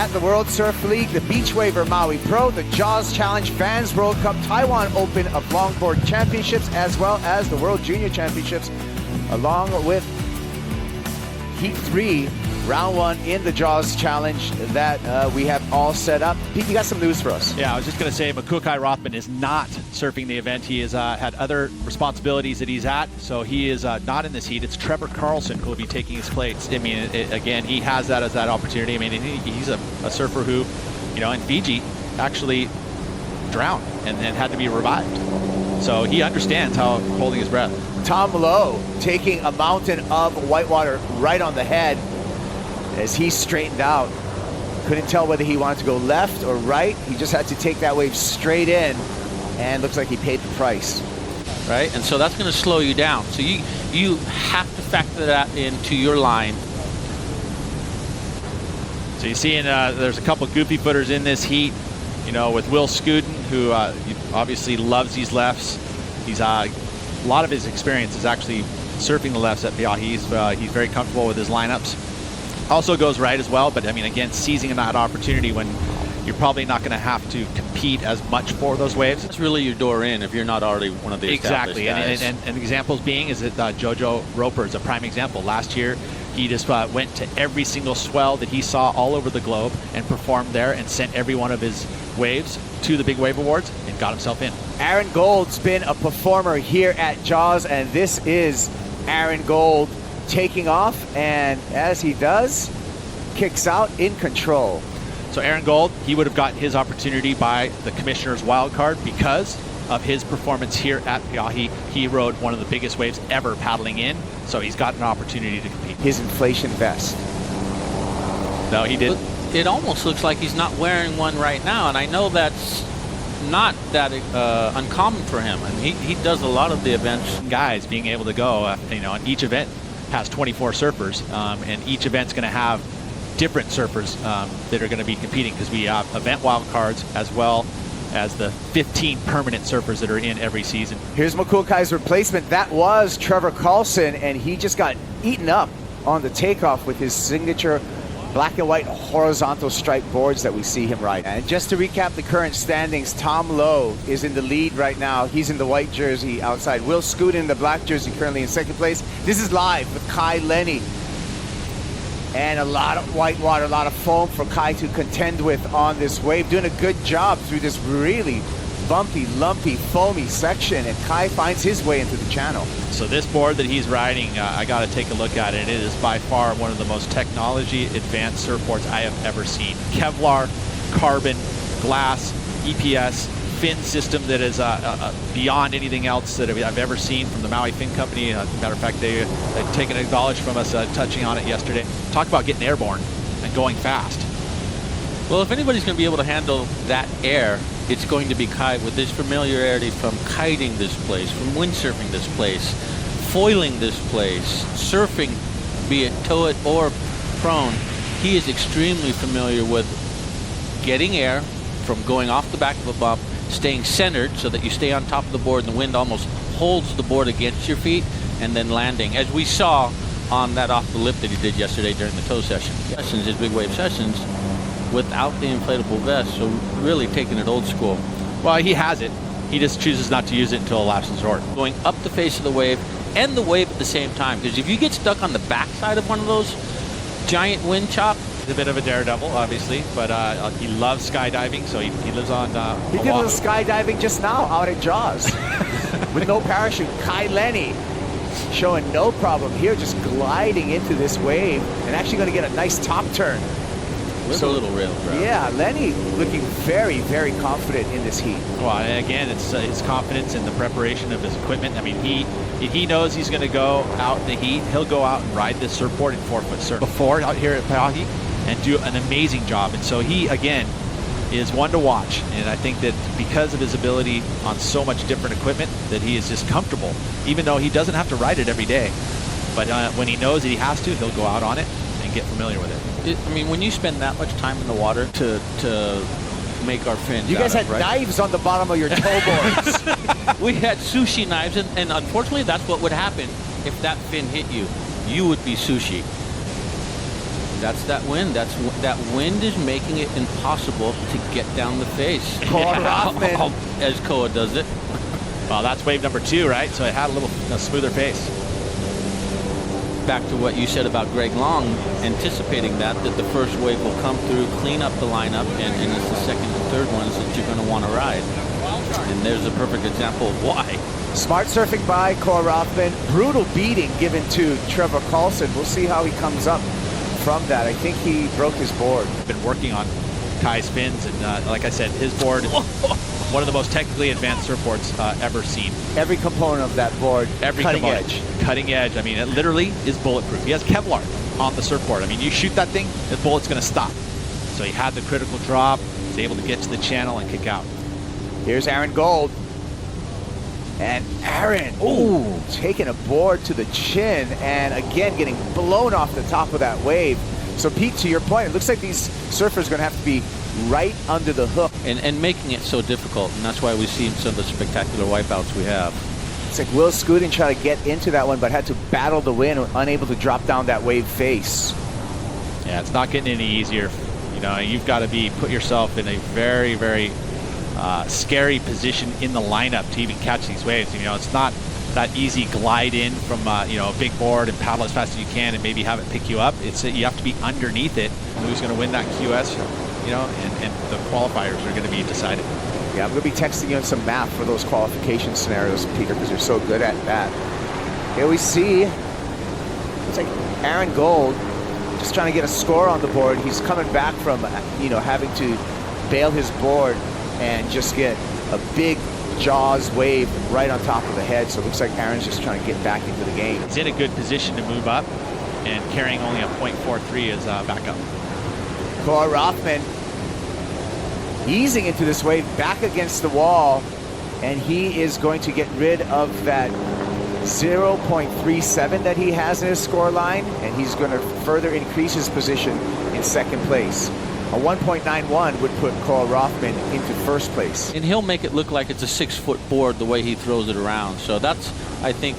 at the World Surf League, the Beach Waver Maui Pro, the Jaws Challenge Fans World Cup, Taiwan Open of Longboard Championships, as well as the World Junior Championships, along with Heat 3, Round 1 in the Jaws Challenge that we have all set up. Pete, you got some news for us. Yeah, I was just going to say McCookai Rothman is not surfing the event. He has had other responsibilities that he's at, so he is not in this heat. It's Trevor Carlson who will be taking his place. I mean, again, he has that as that opportunity. I mean, he's a surfer who, you know, in Fiji actually drowned and had to be revived. So he understands how holding his breath. Tom Lowe taking a mountain of whitewater right on the head as he straightened out. Couldn't tell whether he wanted to go left or right. He just had to take that wave straight in, and looks like he paid the price. Right, and so that's going to slow you down. So you have to factor that into your line. So you're seeing there's a couple goofy footers in this heat, you know, with Will Skudin, who obviously loves these lefts. He's a lot of his experience is actually surfing the lefts at Piahi. He's very comfortable with his lineups. Also goes right as well, but I mean, again, seizing that opportunity when you're probably not going to have to compete as much for those waves. It's really your door in if you're not already one of the exactly guys. And examples being is that Jojo Roper is a prime example. Last year he just went to every single swell that he saw all over the globe and performed there and sent every one of his waves to the Big Wave Awards and got himself in. Aaron Gold's been a performer here at Jaws, and this is Aaron Gold taking off, and as he does, kicks out in control. So Aaron Gold, he would have gotten his opportunity by the commissioner's wild card because of his performance here at Piahi. He rode one of the biggest waves ever paddling in, so he's got an opportunity to compete. His inflation vest. No, he didn't. It almost looks like he's not wearing one right now, and I know that's not that uncommon for him. And he does a lot of the events. Guys being able to go, you know, on each event has 24 surfers, and each event's going to have different surfers that are going to be competing, because we have event wild cards as well as the 15 permanent surfers that are in every season. Here's Makukai's replacement. That was Trevor Carlson, and he just got eaten up on the takeoff with his signature black and white horizontal stripe boards that we see him ride. And just to recap the current standings, Tom Lowe is in the lead right now. He's in the white jersey outside. Will Skudin in the black jersey, currently in second place. This is live with Kai Lenny. And a lot of white water, a lot of foam for Kai to contend with on this wave. Doing a good job through this really bumpy, lumpy, foamy section, and Kai finds his way into the channel. So this board that he's riding, I got to take a look at it. It is by far one of the most technology advanced surfboards I have ever seen. Kevlar, carbon, glass, EPS, fin system that is beyond anything else that I've ever seen from the Maui Fin Company. Matter of fact, they've taken acknowledge from us touching on it yesterday. Talk about getting airborne and going fast. Well, if anybody's going to be able to handle that air, it's going to be Kai, with his familiarity from kiting this place, from windsurfing this place, foiling this place, surfing, be it toe-it or prone. He is extremely familiar with getting air from going off the back of a bump, staying centered so that you stay on top of the board and the wind almost holds the board against your feet, and then landing, as we saw on that off the lip that he did yesterday during the tow session. His big wave sessions, without the inflatable vest, so really taking it old school. Well, he has it. He just chooses not to use it until a last resort. Going up the face of the wave and the wave at the same time, because if you get stuck on the backside of one of those giant wind chop, he's a bit of a daredevil, obviously, but he loves skydiving, so he lives on He did a little skydiving just now out at Jaws with no parachute. Kai Lenny showing no problem here, just gliding into this wave and actually going to get a nice top turn. With a little rail grab. Yeah, Lenny looking very, very confident in this heat. Well, and again, it's his confidence in the preparation of his equipment. I mean, if he knows he's going to go out in the heat, he'll go out and ride this surfboard in 4-foot surf before out here at Piahi and do an amazing job. And so he, again, is one to watch. And I think that because of his ability on so much different equipment, that he is just comfortable, even though he doesn't have to ride it every day. But when he knows that he has to, he'll go out on it and get familiar with it. I mean, when you spend that much time in the water to make our fins, you guys had right? knives on the bottom of your tow boards. We had sushi knives, and unfortunately, that's what would happen if that fin hit you. You would be sushi. That's that wind. That wind is making it impossible to get down the face. Rothman. As Koa does it. Well, that's wave number 2, right? So it had a little smoother face. Back to what you said about Greg Long, anticipating that the first wave will come through, clean up the lineup, and it's the second and third ones that you're going to want to ride. And there's a perfect example of why. Smart surfing by Rothman. Brutal beating given to Trevor Carlson. We'll see how he comes up from that. I think he broke his board. Been working on Kai's fins, and like I said, his board, one of the most technically advanced surfboards ever seen. Every component of that board, cutting edge. Cutting edge. I mean, it literally is bulletproof. He has Kevlar on the surfboard. I mean, you shoot that thing, the bullet's going to stop. So he had the critical drop. He's able to get to the channel and kick out. Here's Aaron Gold. And Aaron, taking a board to the chin and again getting blown off the top of that wave. So Pete, to your point, it looks like these surfers are going to have to be right under the hook. And making it so difficult, and that's why we've seen some of the spectacular wipeouts we have. It's like Will Skudin tried to get into that one, but had to battle the wind, unable to drop down that wave face. Yeah, it's not getting any easier. You know, you've got to put yourself in a very, very scary position in the lineup to even catch these waves. You know, it's not that easy glide in from you know, a big board and paddle as fast as you can and maybe have it pick you up. It's you have to be underneath it. Who's going to win that QS? You know, and the qualifiers are going to be decided. Yeah, I'm going to be texting you on some math for those qualification scenarios, Peter, because you're so good at that. Here we see, it's like Aaron Gold just trying to get a score on the board. He's coming back from, you know, having to bail his board and just get a big jaws wave right on top of the head. So it looks like Aaron's just trying to get back into the game. He's in a good position to move up, and carrying only a .43 as backup. Rothman easing into this wave back against the wall, and he is going to get rid of that 0.37 that he has in his score line, and he's going to further increase his position in second place. A 1.91 would put Rothman into first place. And he'll make it look like it's a 6-foot board the way he throws it around. So that's, I think,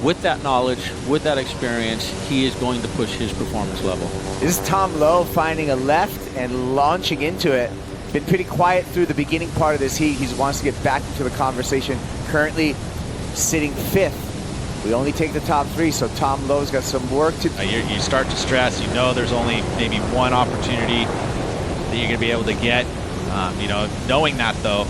with that knowledge, with that experience, he is going to push his performance level. This is Tom Lowe finding a left and launching into it. Been pretty quiet through the beginning part of this heat. He wants to get back into the conversation. Currently sitting 5th. We only take the top 3, so Tom Lowe's got some work to do. You start to stress. You know there's only maybe one opportunity that you're going to be able to get. You know, knowing that, though,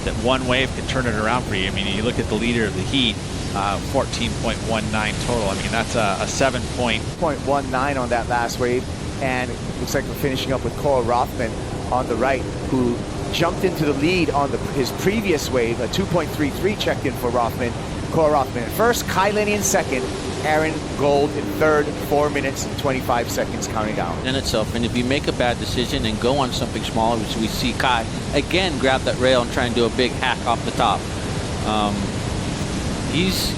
that one wave can turn it around for you. I mean, you look at the leader of the heat, 14.19 total. I mean, that's a 7.19 on that last wave. And it looks like we're finishing up with Rothman on the right, who jumped into the lead on his previous wave. A 2.33 checked in for Rothman. Rothman in first, Lenny in second, Aaron Gold in third, 4 minutes and 25 seconds counting down. In itself, and if you make a bad decision and go on something smaller, which we see Kai again grab that rail and try and do a big hack off the top, he's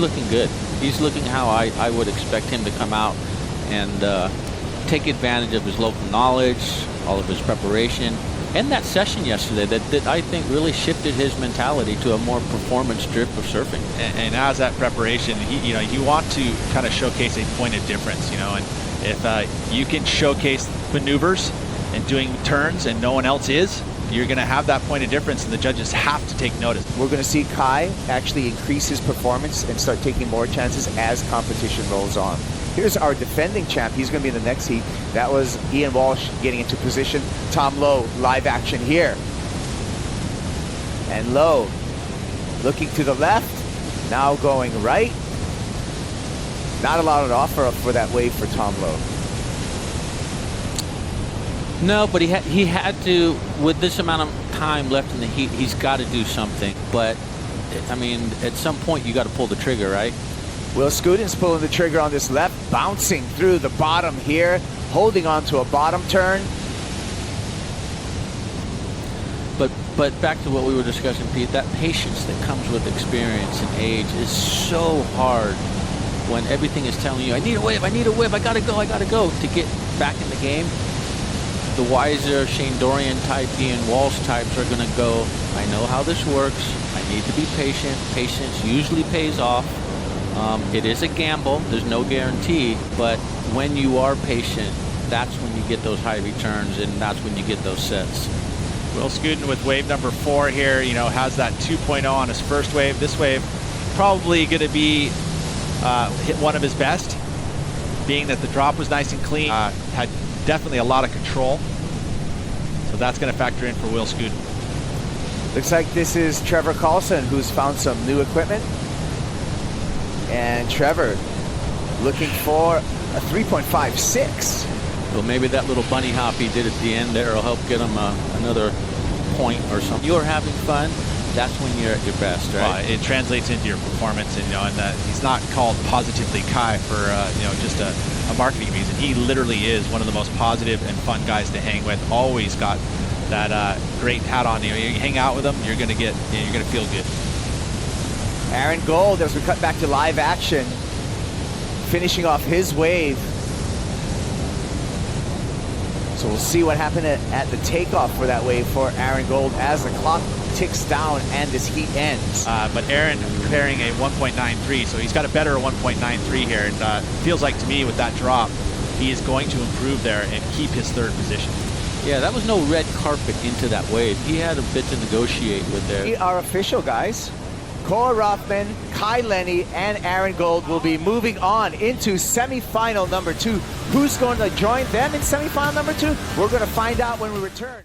looking good. He's looking how I would expect him to come out and take advantage of his local knowledge, all of his preparation, and that session yesterday that I think really shifted his mentality to a more performance strip of surfing. And as that preparation, you know, you want to kind of showcase a point of difference, you know, and if you can showcase maneuvers and doing turns and no one else is, you're going to have that point of difference, and the judges have to take notice. We're going to see Kai actually increase his performance and start taking more chances as competition rolls on. Here's our defending champ. He's going to be in the next heat. That was Ian Walsh getting into position. Tom Lowe, live action here. And Lowe looking to the left, now going right. Not a lot of offer for that wave for Tom Lowe. No, but he had to, with this amount of time left in the heat, he's got to do something. But, I mean, at some point you got to pull the trigger, right? Will Skudin's pulling the trigger on this left, bouncing through the bottom here, holding on to a bottom turn. But back to what we were discussing, Pete, that patience that comes with experience and age is so hard when everything is telling you, I need a wave, I gotta go, to get back in the game. The wiser Shane Dorian type, Ian Walsh types are going to go, I know how this works. I need to be patient. Patience usually pays off. It is a gamble. There's no guarantee. But when you are patient, that's when you get those high returns, and that's when you get those sets. Will Skudin with wave number 4 here, you know, has that 2.0 on his first wave. This wave probably going to be hit one of his best, being that the drop was nice and clean, had definitely a lot of control. So that's going to factor in for Will Skudin. Looks like this is Trevor Carlson, who's found some new equipment. And Trevor looking for a 3.56. So maybe that little bunny hop he did at the end there will help get him another point or something. You're having fun, that's when you're at your best, right? It translates into your performance, and you know, and he's not called Positively Kai for you know, just a marketing reason. He literally is one of the most positive and fun guys to hang with. Always got that great hat on. You know, you hang out with him, you're gonna feel good. Aaron Gold, as we cut back to live action, finishing off his wave. So we'll see what happened at the takeoff for that wave for Aaron Gold as the clock ticks down and this heat ends. But Aaron carrying a 1.93, so he's got a better 1.93 here, and feels like to me with that drop, he is going to improve there and keep his 3rd position. Yeah, that was no red carpet into that wave. He had a bit to negotiate with there. We are official, guys. Rothman, Kai Lenny, and Aaron Gold will be moving on into semifinal number 2. Who's going to join them in semifinal number 2? We're going to find out when we return.